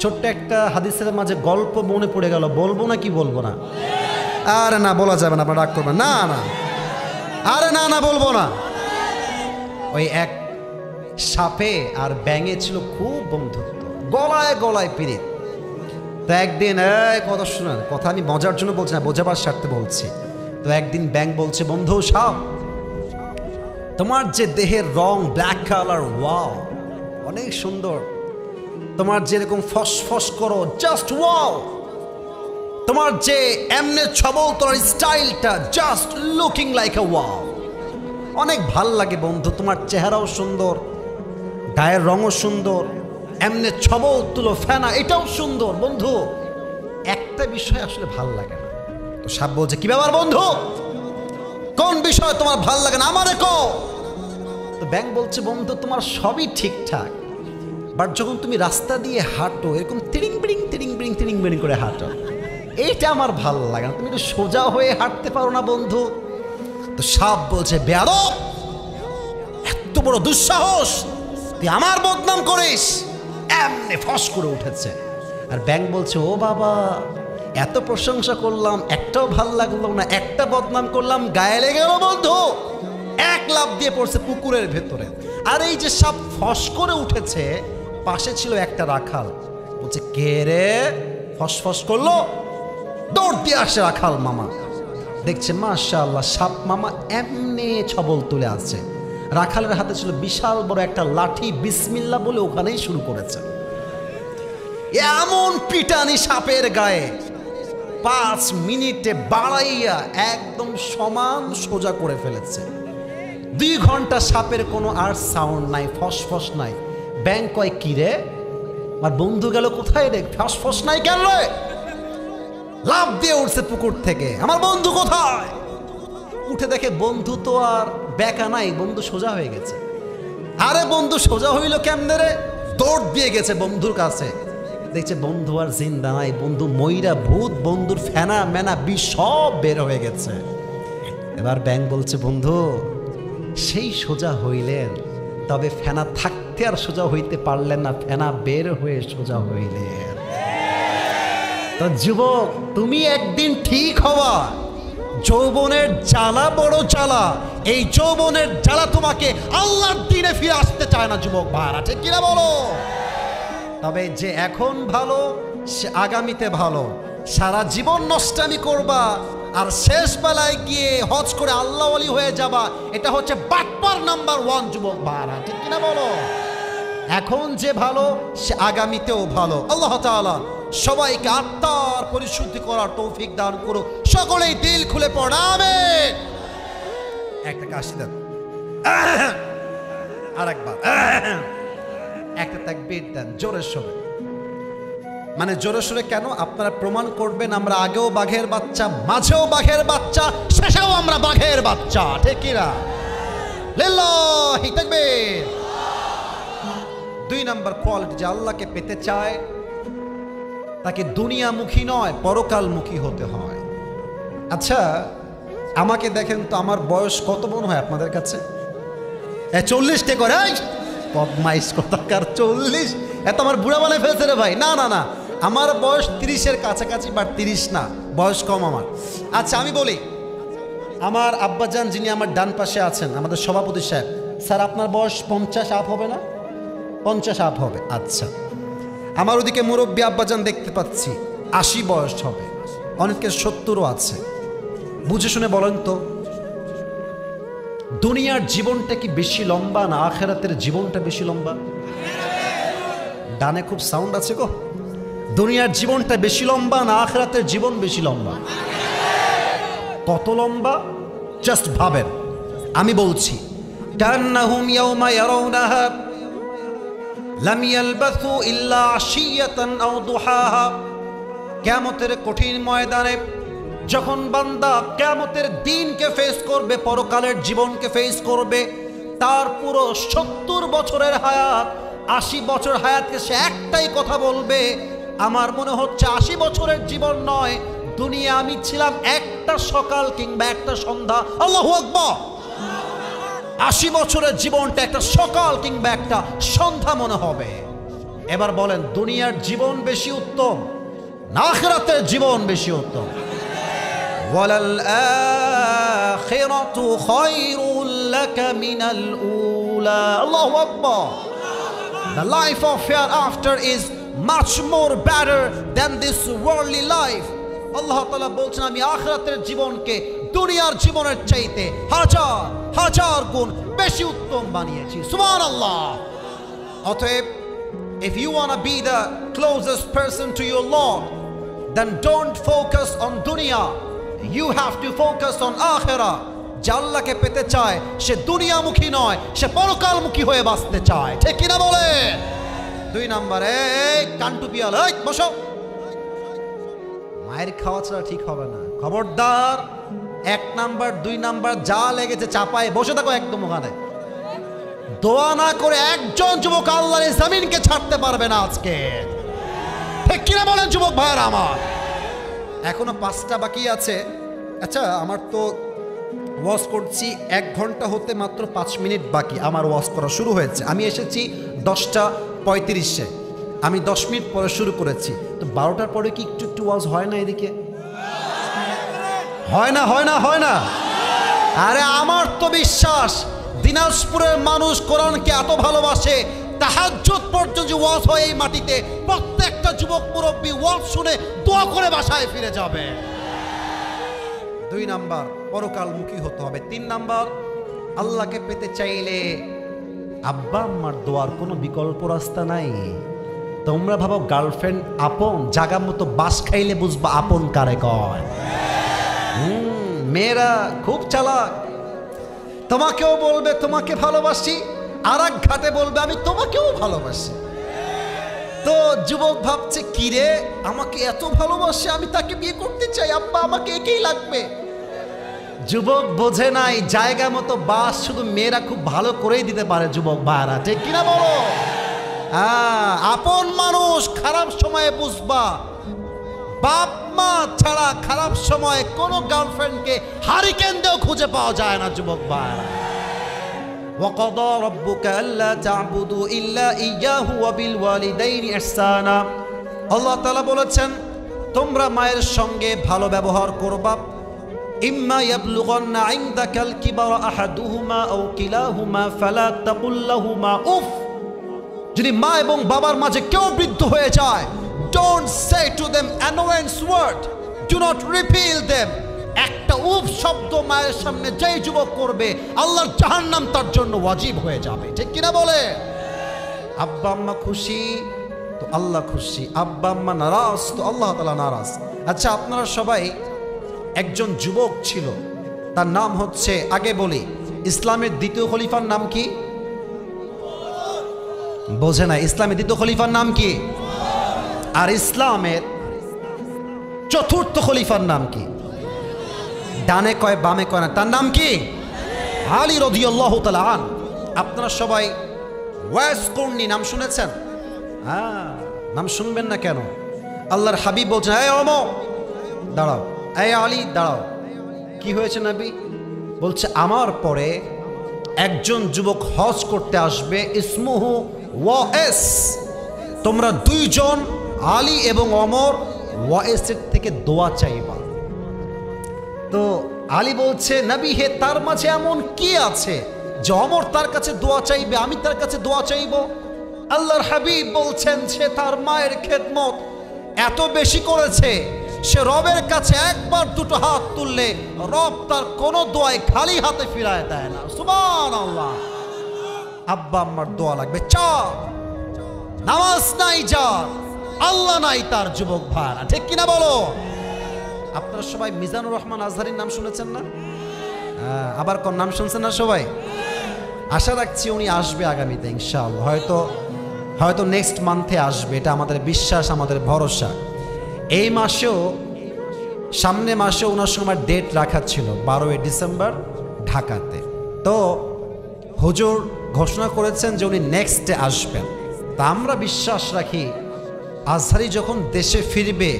ছোট্ট একটা হাদিসের মাঝে গল্প মনে পড়ে গেল, বলবো না কি বলবো না? আরে না বলা যাবে না, আপনার রাগ করবেন না, না আরে না না বলবো না। ওই এক সাপে আর ব্যাঙে ছিল খুব বন্ধুত্ব, গলায় গলায় পিরিত। তো একদিন কথা শোনেন, কথা আমি মজার জন্য বলছি না, বোঝাবার স্বার্থে বলছি। তো একদিন ব্যাঙ বলছে, বন্ধু সাপ, তোমার যে দেহের রং ব্ল্যাক কালার, ওয়াও অনেক সুন্দর, তোমার যেরকম ফসফস করো জাস্ট ওয়াও, তোমার যে এমনে ছবল তোর স্টাইলটা জাস্ট লুকিং লাইক আ ওয়াও, অনেক ভাল লাগে বন্ধু, তোমার চেহারাও সুন্দর, গায়ের রঙও সুন্দর, এমনে ছবল তুলো ফেনা এটাও সুন্দর, বন্ধু একটা বিষয় আসলে ভাল লাগে না। তো সাপ বলছে, কি ব্যাপার বন্ধু, কোন বিষয় তোমার ভাল লাগে না আমারে কও? তো ব্যাঙ বলছে, বন্ধু তোমার সবই ঠিকঠাক, বাট যখন তুমি রাস্তা দিয়ে হাঁটো এরকম তিরিং বিড়িং তিরিং বিড়িং তিরিং বিড়িং করে হাঁটো, এইটা আমার ভাল লাগে না, তুমি একটু সোজা হয়ে হাঁটতে পারো না বন্ধু? তো সাপ বলছে, বেয়াদব, এত বড় দুঃসাহস, তুই আমার বদনাম করিস, এমনি ফস করে উঠেছে। আর ব্যাঙ বলছে, ও বাবা এত প্রশংসা করলাম একটাও ভাল লাগলো না, একটা বদনাম করলাম গায়ে লেগে গেল বন্ধু, এক লাফ দিয়ে পড়ছে পুকুরের ভেতরে। আর এই যে সাপ ফস করে উঠেছে, পাশে ছিল একটা রাখাল, বলছে, কে রে ফসফস করলো? দৌড় দিয়ে আসে রাখাল মামা, দেখছে মাশাআল্লাহ সাপ মামা এমনি ছবল তুলে আছে, রাখালের হাতে ছিল বিশাল বড় একটা লাঠি, বিসমিল্লাহ বলে ওখানেই শুরু করেছে। এমন পিটানি সাপের গায়ে, 5 মিনিটে বাড়াইয়া একদম সমান সোজা করে ফেলেছে। 2 ঘন্টা সাপের কোনো আর সাউন্ড নাই, ফসফস নাই। ব্যাঙ কয়, কি রে আমার বন্ধু গেল কোথায় রে, ফসফস নাই কেন রে? লাফ দিয়ে উঠছে পুকুর থেকে, আমার বন্ধু কোথায়? উঠে দেখে বন্ধু তো আর বেকা নাই, বন্ধু সোজা হয়ে গেছে। আরে বন্ধু সোজা হইল কেমনে রে? দৌড় দিয়ে গেছে বন্ধুর কাছে, দেখছে বন্ধু আর জিন্দা নাই, বন্ধু ময়রা ভূত, বন্ধুর ফেনা মেনা বিষ সব বের হয়ে গেছে। এবার ব্যাঙ বলছে, বন্ধু সেই সোজা হইলেন, তবে ফেনা থাকতে আর সোজা হইতে পারলেন না, ফেনা বের হয়ে সোজা হইলেন। তো যুবক তুমি একদিন ঠিক হওয়া, যৌবনের জ্বালা বড় জ্বালা, এই যৌবনের জ্বালা তোমাকে আল্লাহর দিনে ফিরে আসতে চায় না যুবক ভাইরা, ঠিক কিনা বলো? তবে যে এখন ভালো সে আগামীতে ভালো। সারা জীবন নষ্টামি করবা আর শেষ বেলায় গিয়ে হজ করে আল্লাহ ওয়ালি হয়ে যাবা, এটা হচ্ছে বাটপার নাম্বার 1 যুবক ভাইরা, ঠিক কিনা বলো? এখন যে ভালো সে আগামীতেও ভালো। আল্লাহ তাআলা সবাইকে আত্মার পরিশুদ্ধি করার তৌফিক দান করুক। সকলেই দিল খুলে পড়াবে। একটা কাশি দেন, আর একবার একটা তাকবীর দেন জোরে সোরে। মানে জোরে সোরে কেন? আপনারা প্রমাণ করবেন আমরা আগেও বাঘের বাচ্চা, মাঝেও বাঘের বাচ্চা, শেষেও আমরা বাঘের বাচ্চা, ঠিক কি না? লিল্লাহি তাকবীর। 2 নম্বর কোয়ালিটি, যে আল্লাহকে পেতে চায় তাকে দুনিয়ামুখী নয় পরকালমুখী হতে হয়। আচ্ছা আমাকে দেখেন তো, আমার বয়স কত মনে হয় আপনাদের কাছে? 40 টে করে বদমাইশ কথাকার, 40 এত আমার বুড়া বানায় ফেলছে রে ভাই। না না না, আমার বয়স 30-এর কাছাকাছি, বাট 30 না, বয়স কম আমার। আচ্ছা আমি বলি, আমার আব্বাজান যিনি আমার ডান পাশে আছেন, আমাদের সভাপতি সাহেব, স্যার আপনার বয়স 50 আপ হবে না? 50 আপ হবে। আচ্ছা, আমার ওদিকে মুরব্বী আব্বাজান দেখতে পাচ্ছি 80 বয়স হবে, অনেকের 70ও আছে। বুঝে শুনে বলেন তো, দুনিয়ার জীবনটা কি বেশি লম্বা না আখিরাতের জীবনটা বেশি লম্বা? ডানে খুব সাউন্ড আছে গো। দুনিয়ার জীবনটা বেশি লম্বা না আখিরাতের জীবন বেশি লম্বা? কত লম্বা জাস্ট ভাবেন। আমি বলছি, কান্নাহুম ইয়াওমা ইয়ারাউনাহা লাম ইয়ালবাসু ইল্লা আশিয়াতান আও দুহাহা। কিয়ামতের কঠিন ময়দানে যখন বান্দা কিয়ামতের দিনকে ফেস করবে, পরকালের জীবনকে ফেস করবে, তার পুরো 70 বছরের হায়াত, 80 বছর হায়াতকে সে একটাই কথা বলবে, আমার মনে হচ্ছে 80 বছরের জীবন নয়, দুনিয়া আমি ছিলাম একটা সকাল কিংবা একটা সন্ধ্যা। আল্লাহু আকবার। 80 বছরের জীবনটা একটা সকাল কিংবা একটা সন্ধ্যা মনে হবে। এবার বলেন, দুনিয়ার জীবন বেশি উত্তম না আখিরাতের জীবন বেশি উত্তম? ওয়ালাল আখিরাতু খায়রুল লাকা মিনাল উলা। আল্লাহু আকবার। The life of hereafter is much more better than this worldly life. আল্লাহ তাআলা বলছেন, আমি আখিরাতের জীবনকে দুনিয়ার জীবনের চাইতে হাজার হাজার গুণ বেশি উত্তম বানিয়েছি। সুবহানাল্লাহ। অতএব, if you want to be the closest person to your Lord, then don't focus on dunya. You have to focus on akhirah. যে আল্লাহকে পেতে চায় সে দুনিয়ামুখী নয়, সে পরকালমুখী হয়ে বাঁচতে চায়, ঠিক কিনা বলে? 2 নম্বরে কান্টু পিয়াল, এই বসো। মায়ের খাওয়া ছাড়া ঠিক হবে না, খবরদার। 1 নাম্বার 2 নাম্বার যা লেগেছে চাপায় বসে থাকো একদম ওখানে। দোয়া না করে একজন যুবক আল্লাহর এই জমিনকে ছাড়তে পারবে না আজকে, ঠিক কিনা বলেন যুবক ভাইরা আমার? এখনো 5টা বাকি আছে। আচ্ছা আমার তো ওয়াজ করছি 1 ঘন্টা হতে মাত্র 5 মিনিট বাকি, আমার ওয়াজ করা শুরু হয়েছে। আমি এসেছি 10:35-এ, আমি 10 মিনিট পরে শুরু করেছি। তো 12টার পরে কি একটু একটু ওয়াজ হয় না? এদিকে হয় না, হয় না, হয় না? আরে আমার তো বিশ্বাস দিনাজপুরের মানুষ কোরআনকে এত ভালোবাসে, তাহাজ্জুদ পর্যন্ত ওয়াজ হয় এই মাটিতে, প্রত্যেকটা যুবক মুরব্বী ওয়াজ শুনে দোয়া করে বাসায় ফিরে যাবে। 2 নাম্বার পরকালমুখী হতে হবে। 3 নাম্বার, আল্লাহকে পেতে চাইলে আব্বা আম্মার দোয়ার কোনো বিকল্প রাস্তা নাই। তোমরা ভাবো গার্লফ্রেন্ড আপন, জাগা মতো বাস খাইলে বুঝবা আপন কারে কয়। মেয়েরা খুব চালাক, তোমাকেও বলবে তোমাকে ভালোবাসি, আর এক ঘাটে বলবে আমি তোমাকেও ভালোবাসি। তো যুবক ভাবছে, কিরে আমাকে এত ভালোবাসে, আমি তাকে বিয়ে করতে চাই, আব্বা আমাকে একেই লাগবে। যুবক বোঝে নাই জায়গা মতো বাস শুধু মেয়েরা খুব ভালো করেই দিতে পারে, যুবক ভাইরা, ঠিক কিনা বলো? আপন মানুষ খারাপ সময়ে বুঝবা, বাপ মা ছাড়া খারাপ সময়ে কোনো গার্লফ্রেন্ডকে হারিকেন দিয়েও খুঁজে পাওয়া যায় না, যুবক ভাইরা। وَقَضَى رَبُّكَ أَلَّا تَعْبُدُوا إِلَّا إِيَّاهُ وَبِالْوَالِدَيْنِ إِحْسَانًا। আল্লাহ তাআলা বলেছেন, তোমরা মায়ের সঙ্গে ভালো ব্যবহার করবা। ইম্মা ইয়াবলুগান্না ইনদাকাল কিবারা আহাদুহুমা আও কিলাহুমা ফালা তাকুল লাহুমা উফ। যদি মা এবং বাবার মাঝে কেউ বৃদ্ধ হয়ে যায়, don't say to them annoyance word, do not repeal them. একটা উফ শব্দ মায়ের সামনে যেই যুবক করবে, আল্লাহর জাহান্নাম তার জন্য ওয়াজিব হয়ে যাবে, ঠিক কিনা বলে? আব্বা আম্মা খুশি তো আল্লাহ খুশি, আব্বা আম্মা নারাজ তো আল্লাহ তাআলা নারাজ। আচ্ছা আপনারা সবাই, একজন যুবক ছিল, তার নাম হচ্ছে, আগে বলি, ইসলামের দ্বিতীয় খলিফার নাম কি? বোঝে না। ইসলামের দ্বিতীয় খলিফার নাম কি? আর ইসলামের চতুর্থ খলিফার নাম কি? ডানে কয় বামে কয় না, তার নাম কি? আলী রাদিয়াল্লাহু তাআলা আন। আপনারা সবাই ওয়াইস কর্নি নাম শুনেছেন? হ্যাঁ, নাম শুনবেন না কেন? আল্লাহর হাবিব বলছেন, এই ওমর দাঁড়াও, এই আলী দাঁড়াও। কি হয়েছে নবী? বলছে, আমার পরে একজন যুবক হজ করতে আসবে, ইসমুহু ওয়াইস। তোমরা দুইজন আলী এবং ওমর ওয়াইসের থেকে দোয়া চাইবা। তো আলী বলছে, নবী হে, তার মাঝে এমন কি আছে যে ওমর তার কাছে দোয়া চাইবে, আমি তার কাছে দোয়া চাইব? আল্লাহর হাবিব বলছেন, সে তার মায়ের খেদমত এত বেশি করেছে, সে রবের কাছে একবার দুটো হাত তুললে রব তার কোনো দোয়ায় খালি হাতে ফিরায় দেয় না। সুবহানাল্লাহ। আব্বা আম্মার দোয়া লাগবে, চাপ নামাজ নাই যার, আল্লাহ নাই তার, যুবক ভাইরা, ঠিক কিনা বলো? আপনারা সবাই মিজানুর রহমান আজহারির নাম শুনেছেন না? আবার কোন নাম শুনছেন না সবাই? আশা রাখছি উনি আসবে আগামীতে ইনশাআল্লাহ, হয়তো নেক্সট মান্থে আসবে, এটা আমাদের বিশ্বাস, আমাদের ভরসা। এই মাসেও, সামনে মাসে ওনার সময় ডেট রাখা ছিল 12ই ডিসেম্বর ঢাকাতে। তো হুজুর ঘোষণা করেছেন যে উনি নেক্সটে আসবেন। তা আমরা বিশ্বাস রাখি আজহারি যখন দেশে ফিরবে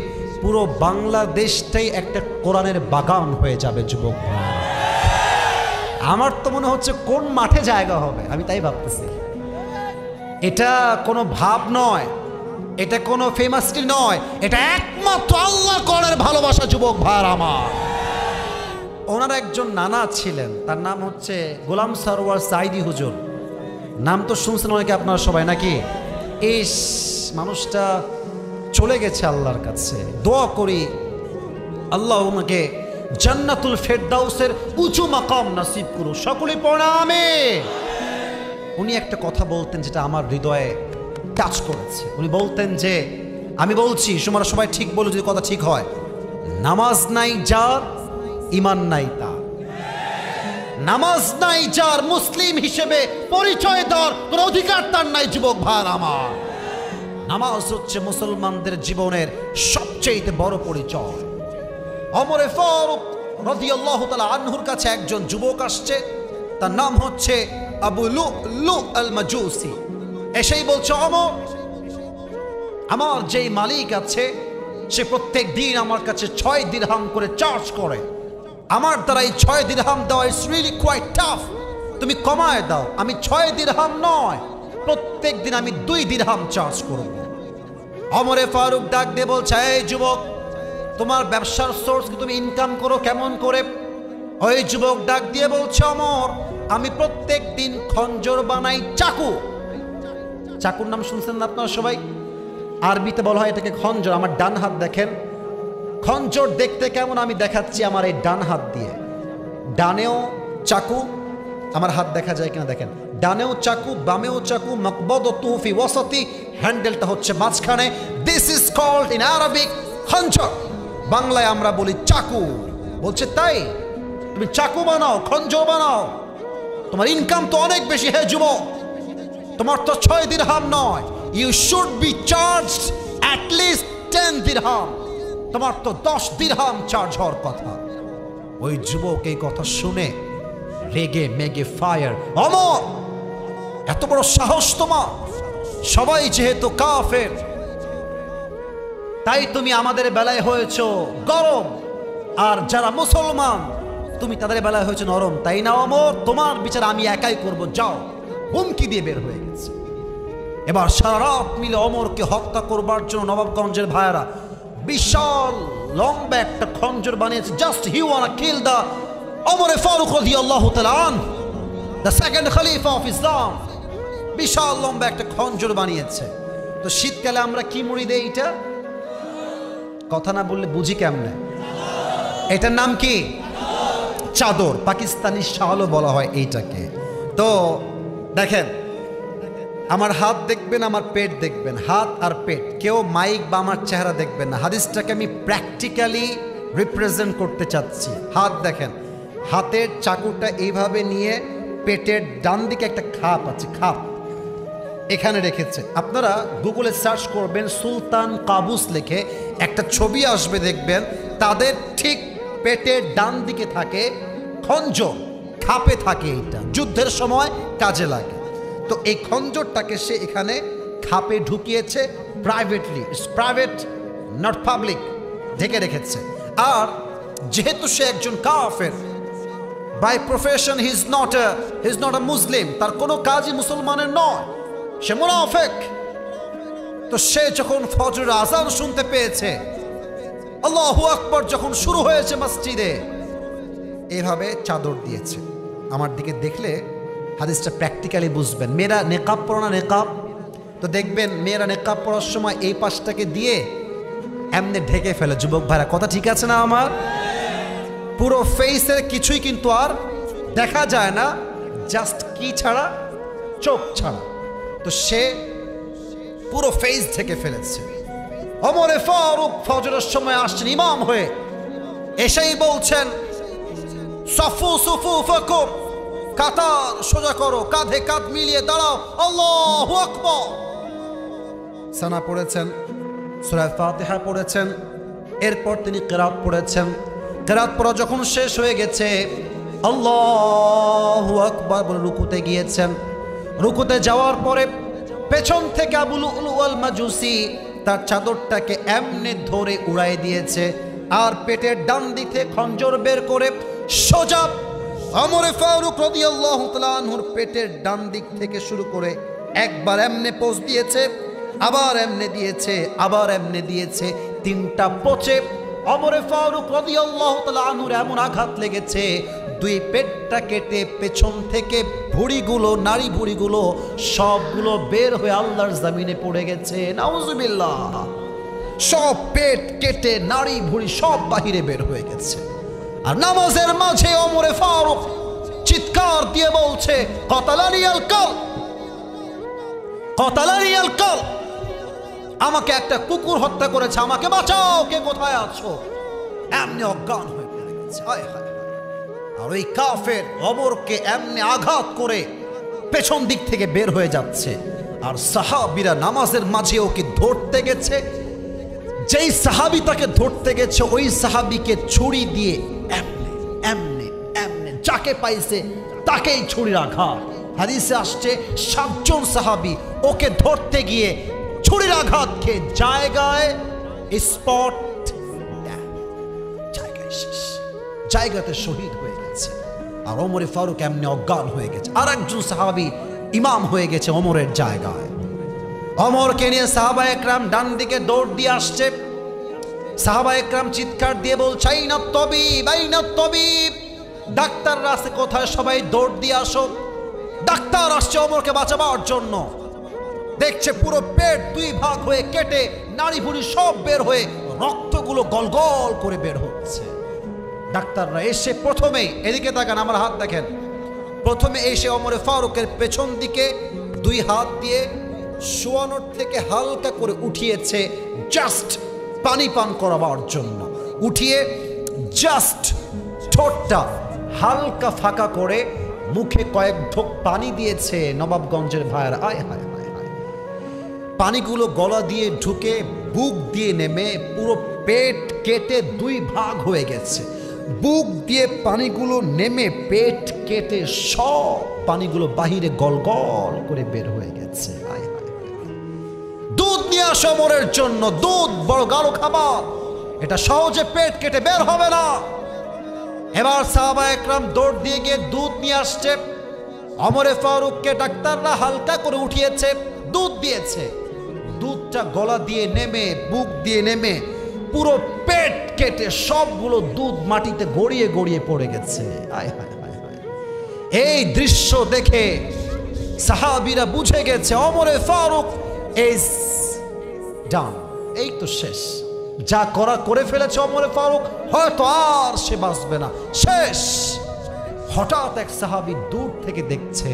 পুরো বাংলাদেশটাই একটা কোরআনের বাগান হয়ে যাবে। যুবক আমার তো মনে হচ্ছে কোন মাঠে জায়গা হবে, আমি তাই ভাবতেছি। এটা কোনো ভাব নয়, এটা কোনো ফেমাসটি নয়, এটা একমাত্র আল্লাহ কোরআনের ভালোবাসা। যুবক ভাইরা আমার, ওনার একজন নানা ছিলেন, তার নাম হচ্ছে গোলাম সরওয়ার সাইদি হুজুর। নাম তো শুনছেন অনেকে আপনারা সবাই নাকি? এই মানুষটা চলে গেছে আল্লাহর কাছে। দোয়া করি আল্লাহ ওনাকে জান্নাতুল ফেরদাউসের উঁচু মাকাম নসিব করুন। সকলে পড়া আমিন। উনি একটা কথা বলতেন যেটা আমার হৃদয়ে টাচ করেছে। উনি বলতেন যে, আমি বলছি, তোমরা সবাই ঠিক বলো যদি কথা ঠিক হয়, নামাজ নাই যার, ঈমান নাই তার। নামাজ নাই যার, মুসলিম হিসেবে পরিচয় দেওয়ার কোনো অধিকার তার নাই। যুবক ভাই আমার, নামাজ হচ্ছে মুসলমানদের জীবনের সবচেয়ে বড় পরিচয়। ওমর ফারুক রাদিয়াল্লাহু তাআলা আনহুর কাছে একজন যুবক আসছে, তার নাম হচ্ছে আবু লুলু আল মাজুসি। এসেই বলছে, ওমর, আমার যেই মালিক আছে সে প্রত্যেক দিন আমার কাছে 6 দিরহাম করে চার্জ করে। আমার দ্বারা এই 6 দিরহাম দেওয়া ইজ রিয়েলি কোয়াইট টাফ। তুমি কমায় দাও। আমি 6 দিরহাম নয়, প্রত্যেক দিন আমি 2 দিরহাম চার্জ করব। ওমরে ফারুক ডাক দিয়ে বলছে, এই যুবক, তোমার ব্যবসার সোর্স কি, তুমি ইনকাম করো কেমন করে? ওই যুবক ডাক দিয়ে বলছে, ওমর, আমি প্রত্যেক দিন খঞ্জর বানাই, চাকু। চাকুর নাম শুনছেন না আপনারা সবাই? আরবিতে বলা হয় এটাকে খঞ্জর। আমার ডান হাত দেখেন, খঞ্জর দেখতে কেমন আমি দেখাচ্ছি আমার এই ডান হাত দিয়ে। ডানেও চাকু, আমার হাত দেখা যায় কিনা দেখেন, ডানেও চাকু, বামেও চাকু, মাকবাদাতু ফি ওয়াসাতি, হ্যান্ডেলটা হচ্ছে মাঝখানে। This is called in Arabic খঞ্জর। বাংলায় আমরা বলি চাকু। বলছে, তাই তুমি চাকু বানাও, খঞ্জর বানাও, তোমার ইনকাম তো অনেক বেশি। হে যুবক, তোমার তো 6 দিরহাম নয়, you should be charged at least 10 দিরহাম। তোমার তো 10 দিরহাম চার্জ হওয়ার কথা। ওই যুবক এই কথা শুনে রেগে মেগে ফায়ার। ওমর, এত বড় সাহস তোমার! সবাই যেহেতু কাফের, তাই তুমি আমাদের বেলায় হয়েছো গরম, আর যারা মুসলমান তুমি তাদের বেলায় হয়েছে নরম, তাই না ওমর? তোমার বিচার আমি একাই করব, যাও। হুমকি দিয়ে বের হয়ে গেছে। এবার সারা রাত মিলে ওমরকে হত্যা করবার জন্য নবাবগঞ্জের ভাইয়েরা বিশাল লম্বা একটা খঞ্জর বানিয়েছে। জাস্ট হি ওয়ান্ট কিল দা ওমর ফারুক রাদিয়াল্লাহু তাআলা আনহু, the second Khalifa of Islam. বিশাল লম্বা একটা খঞ্জর বানিয়েছে। তো শীতকালে আমরা কি মুড়ি দেই? এটা কথা না বললে বুঝি কেমনে? এটার নাম কি? চাদর। পাকিস্তানি শালও বলা হয় এইটাকে। তো দেখেন, আমার হাত দেখবেন, আমার পেট দেখবেন, হাত আর পেট। কেউ মাইক বা আমার চেহারা দেখবেন না। হাদিসটাকে আমি প্র্যাকটিক্যালি রিপ্রেজেন্ট করতে চাচ্ছি। হাত দেখেন, হাতের চাকুটা এইভাবে নিয়ে পেটের ডান দিকে একটা খাপ আছে, খাপ এখানে রেখেছে। আপনারা গুগলে সার্চ করবেন সুলতান কাবুস লিখে, একটা ছবি আসবে, দেখবেন তাদের ঠিক পেটের ডান দিকে থাকে খঞ্জর, খাপে থাকে, এইটা যুদ্ধের সময় কাজে লাগে। তো এই খঞ্জরটাকে সে এখানে খাপে ঢুকিয়েছে প্রাইভেটলি, প্রাইভেট নট পাবলিক, ঢেকে রেখেছে। আর যেহেতু সে একজন কাফের, by profession he is not a Muslim, তার কোনো কাজই মুসলমানের নয়, সে মুনাফিক। তো সে যখন ফজরের আযান শুনতে পেয়েছে, আল্লাহু আকবার যখন শুরু হয়েছে মসজিদে, এভাবে চাদর দিয়েছে। আমার দিকে দেখলে হাদিসটা প্র্যাকটিক্যালি বুঝবেন। মেয়েরা নেকাব পরো না, নেকাব তো দেখবেন মেয়েরা নেকাব পরার সময় এই পাশটাকে দিয়ে এমনি ঢেকে ফেলে। যুবক ভাইরা, কথা ঠিক আছে না আমার? পুরো ফেসের কিছুই কিন্তু আর দেখা যায় না, জাস্ট কি ছাড়া, চোখ ছাড়া। তো সে পুরো ফেস ঢেকে ফেলেছে। ওমরে ফারুক ফজরের সময় আসছেন ইমাম হয়ে, এসেই বলছেন সফু সুফুফাকুম, কাতার সোজা করো, কাঁধে কাঁধ মিলিয়ে দাঁড়াও, আল্লাহু আকবার। সানা পড়েছেন, সূরা ফাতিহা পড়েছেন, এরপর তিনি কিরাত পড়েছেন। কিরাত পড়া যখন শেষ হয়ে গেছে, আল্লাহু আকবার বলে রুকুতে গিয়েছেন। রুকুতে যাওয়ার পরে পেছন থেকে আবু লুলু আল মাজুসি তার চাদরটাকে এমনি ধরে উড়াই দিয়েছে, আর পেটের ডান দিকে খঞ্জর বের করে সোজা ওমরে ফারুক রাদিয়াল্লাহু তাআলা আনহুর পেটের ডান দিক থেকে শুরু করে একবার এমনে পোজ দিয়েছে, আবার এমনে দিয়েছে, আবার এমনে দিয়েছে। তিনটা পোচে ওমরে ফারুক রাদিয়াল্লাহু তাআলা আনহুর এমন আঘাত লেগেছে, দুই পেটটা কেটে পেছন থেকে ভুঁড়িগুলো, নারী ভুঁড়িগুলো সবগুলো বের হয়ে আল্লাহর জমিনে পড়ে গেছে। নাউজুবিল্লাহ। সব পেট কেটে নারী ভুঁড়ি সব বাহিরে বের হয়ে গেছে। আর নামাজের মাঝে ওমরে ফারুক চিৎকার দিয়ে বলছে, কতালানি আল কাল, কতালানি আল কাল, আমাকে একটা কুকুর হত্যা করেছে, আমাকে বাঁচাও, কে কোথায় আছো? এমনি অজ্ঞান হয়ে পড়ে গেছে। হায় হায়। আর ওই কাফের ওমরকে এমনি আঘাত করে পেছন দিক থেকে বের হয়ে যাচ্ছে। আর সাহাবীরা নামাজের মাঝে ওকে ধরতে গেছে। যেই সাহাবী তাকে ধরতে গেছে, ওই সাহাবীকে ছুরি দিয়ে এমনে এমনে এমনে যাকে পাইছে তাকেই ছুরির আঘাত। হাদিসে আসছে 7 জন সাহাবী ওকে ধরতে গিয়ে ছুরির আঘাত খেয়ে জায়গায় স্পট, জায়গায় শেষ, জায়গাতে শহীদ হয়ে গেছে। আর ওমরে ফারুক এমনি অজ্ঞান হয়ে গেছে। আর একজন সাহাবী ইমাম হয়ে গেছে ওমরের জায়গায়। ওমরকে নিয়ে সাহাবা একরাম ডান দিকে দৌড় দিয়ে আসছে। সাহাবা একরাম চিৎকার দিয়ে বলছে, আইনা তবিব, আইনা তবিব, ডাক্তাররা আছে কোথায়? সবাই দৌড় দিয়ে আসো। ডাক্তার আসছে ওমরকে বাঁচাবার জন্য। দেখছে পুরো পেট 2 ভাগ হয়ে কেটে নাড়ি ভুঁড়ি সব বের হয়ে রক্তগুলো গলগল করে বের হচ্ছে। ডাক্তাররা এসে প্রথমে, এদিকে তাকান, আমার হাত দেখেন, প্রথমে এসে ওমরে ফারুকের পেছন দিকে 2 হাত দিয়ে শোয়ানোর থেকে হালকা করে উঠিয়েছে, জাস্ট পানি পান করাবার জন্য। উঠিয়ে জাস্ট ঠোঁটটা হালকা ফাঁকা করে মুখে কয়েক ঢোক পানি দিয়েছে। নবাবগঞ্জের ভাইয়েরা, আয় হায় হায় হায়, পানিগুলো গলা দিয়ে ঢুকে বুক দিয়ে নেমে পুরো পেট কেটে 2 ভাগ হয়ে গেছে। বুক দিয়ে পানিগুলো নেমে পেট কেটে সব পানিগুলো বাহিরে গলগল করে বের হয়ে গেছে। আয় হায় হায়, দুধ নিয়ে আসো ওমরের জন্য, দুধ বড় গাঢ় খাবার, এটা সহজে পেট কেটে বের হবে না। এবার সাহাবা একরাম দৌড় দিয়ে গিয়ে দুধ নিয়ে আসছে। ওমরে ফারুককে ডাক্তাররা হালকা করে উঠিয়েছে, দুধ দিয়েছে। দুধটা গলা দিয়ে নেমে, বুক দিয়ে নেমে পুরো পেট কেটে সবগুলো দুধ মাটিতে গড়িয়ে গড়িয়ে পড়ে গেছে। আয় হায় হায় হায়। এই দৃশ্য দেখে সাহাবীরা বুঝে গেছে ওমরে ফারুক ইজ ডান, এই তো শেষ, যা করা করে ফেলেছে ওমরে ফারুক, হয়তো আর সে বাঁচবে না, শেষ। হঠাৎ এক সাহাবী দূর থেকে দেখছে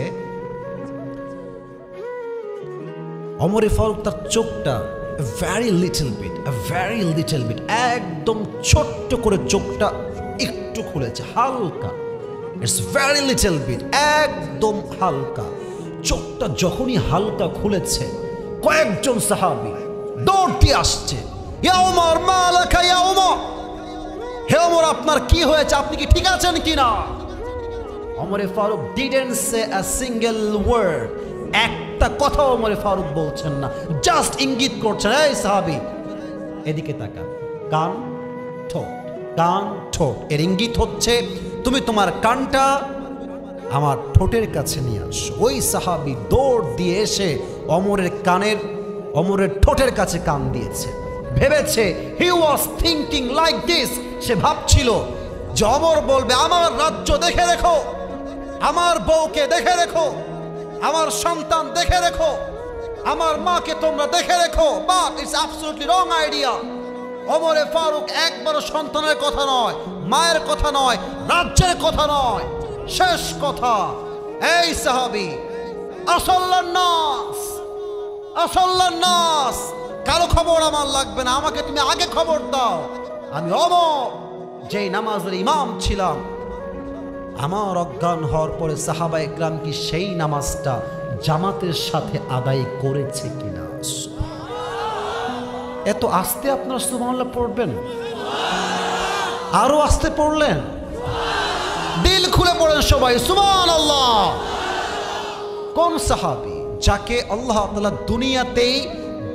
ওমরে ফারুক তার চোখটা very little bit একদম ছোট্ট করে চোখটা একটু খুলেছে, হালকা ইটস ভেরি লিটল বিট, একদম হালকা। চোখটা যখনই হালকা খুলেছে, কয়েকজন সাহাবী দৌড় দিয়ে আসছে, ইয়া ওমর মা লাকা ইয়া ওমর, হে ওমর আপনার কি হয়েছে, আপনি কি ঠিক আছেন কিনা? ওমরে ফারুক didn't say a single word, একটা কথা ওমরে ফারুক বলছেন না, জাস্ট ইঙ্গিত করছেন, এই সাহাবী এদিকে তাকা, কান ঠোঁট, কান ঠোঁট। এর ইঙ্গিত হচ্ছে তুমি তোমার কানটা আমার ঠোঁটের কাছে নিয়ে আসো। ওই সাহাবী দৌড় দিয়ে এসে ওমরের কানের, ওমরের ঠোঁটের কাছে কান দিয়েছে। ভেবেছে, হি ওয়াজ থিঙ্কিং লাইক দিস, সে ভাবছিল যে ওমর বলবে আমার রাজ্য দেখে রেখো, আমার বউকে দেখে রেখো, আমার সন্তান দেখে রেখো, আমার মাকে তোমরা দেখে রেখো। But it's absolutely wrong idea. ওমরে ফারুক একবারও সন্তানের কথা নয়, মায়ের কথা নয়, রাজ্যের কথা নয়, শেষ কথা, এই সাহাবী আসাল্লান নাস, আসাল্লান নাস, কারো খবর আমার লাগবে না, আমাকে তুমি আগে খবর দাও। আমি ওমর যেই নামাজের ইমাম ছিলাম, আমার অজ্ঞান হওয়ার পরে সাহাবা একরাম কি সেই নামাজটা জামাতের সাথে আদায় করেছে কিনা? এত আস্তে আপনার সুবহানাল্লাহ পড়বেন, আরো আস্তে পড়লেন, দিল খুলে পড়েন সবাই সুবহানাল্লাহ। কোন সাহাবী যাকে আল্লাহ তাআলা দুনিয়াতেই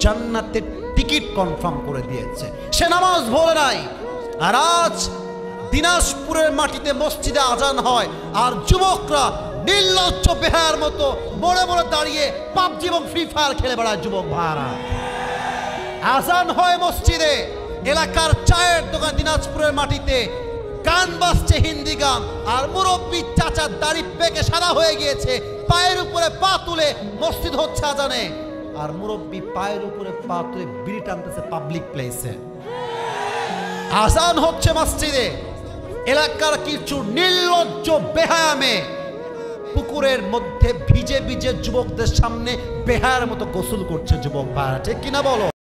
জান্নাতের টিকিট কনফার্ম করে দিয়েছে, সে নামাজ ভোলে নাই, আর আজ দিনাজপুরের মাটিতে মসজিদে আজান হয় আর যুবকরা নির্লজ্জ বেহার মতো বড়ে বড়ে দাঁড়িয়ে পাবজি এবং ফ্রি ফায়ার খেলে বেড়ায়। যুবক ভাড়া আজান হয় মসজিদে, এলাকার চায়ের দোকান দিনাজপুরের মাটিতে গান বাজছে, হিন্দি গান, আর মুরব্বী চাচার দাড়ি পেকে সাদা হয়ে গিয়েছে, পায়ের উপরে পা তুলে মসজিদ হচ্ছে আজানে, আর মুরব্বী পায়ের উপরে পা তুলে বিড়ি টানতেছে পাবলিক প্লেসে। আজান হচ্ছে মসজিদে, এলাকার কিছু নির্লজ্জ বেহায়ামে পুকুরের মধ্যে ভিজে ভিজে যুবকদের সামনে বেহায়ার মতো গোসল করছে। যুবক ভাড়া ঠিক কিনা বলো?